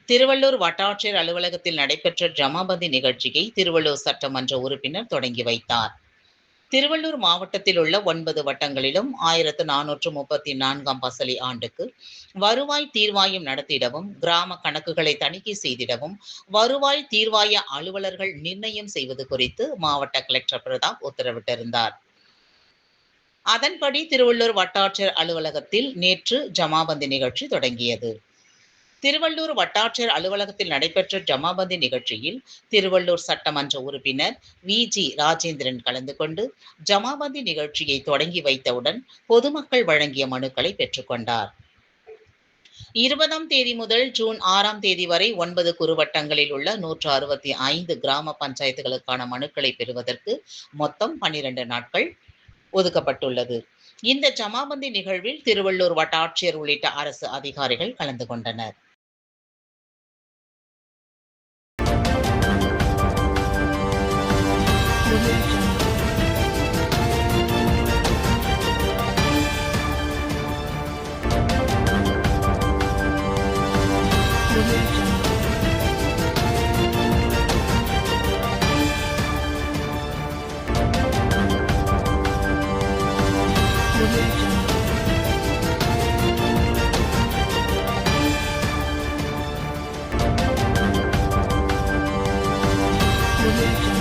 திருவள்ளூர் வட்டாட்சியர் அலுவலகத்தில் நடைபெற்ற ஜமாபந்தி நிகழ்ச்சியை திருவள்ளூர் சட்டமன்ற உறுப்பினர் தொடங்கி வைத்தார். திருவள்ளூர் மாவட்டத்தில் உள்ள 9 வட்டங்களிலும் 1434ஆம் பசலி ஆண்டுக்கு வருவாய் தீர்வாயம் நடத்திடவும், கிராம கணக்குகளை தணிக்கை செய்திடவும், வருவாய் தீர்வாய அலுவலர்கள் நிர்ணயம் செய்வது குறித்து மாவட்ட கலெக்டர் பிரதாப் உத்தரவிட்டிருந்தார். அதன்படி திருவள்ளூர் வட்டாட்சியர் அலுவலகத்தில் நேற்று ஜமாபந்தி நிகழ்ச்சி தொடங்கியது. திருவள்ளூர் வட்டாட்சியர் அலுவலகத்தில் நடைபெற்ற ஜமாபந்தி நிகழ்ச்சியில் திருவள்ளூர் சட்டமன்ற உறுப்பினர் வி.ஜி. ராஜேந்திரன் கலந்து கொண்டு ஜமாபந்தி நிகழ்ச்சியை தொடங்கி வைத்தவுடன் பொதுமக்கள் வழங்கிய மனுக்களை பெற்றுக்கொண்டார். 20ஆம் தேதி முதல் ஜூன் 6ஆம் தேதி வரை 9 குறுவட்டங்களில் உள்ள 165 கிராம பஞ்சாயத்துகளுக்கான மனுக்களை பெறுவதற்கு மொத்தம் 12 நாட்கள் ஒதுக்கப்பட்டுள்ளது. இந்த ஜமாபந்தி நிகழ்வில் திருவள்ளூர் வட்டாட்சியர் உள்ளிட்ட அரசு அதிகாரிகள் கலந்து கொண்டனர். Thank you.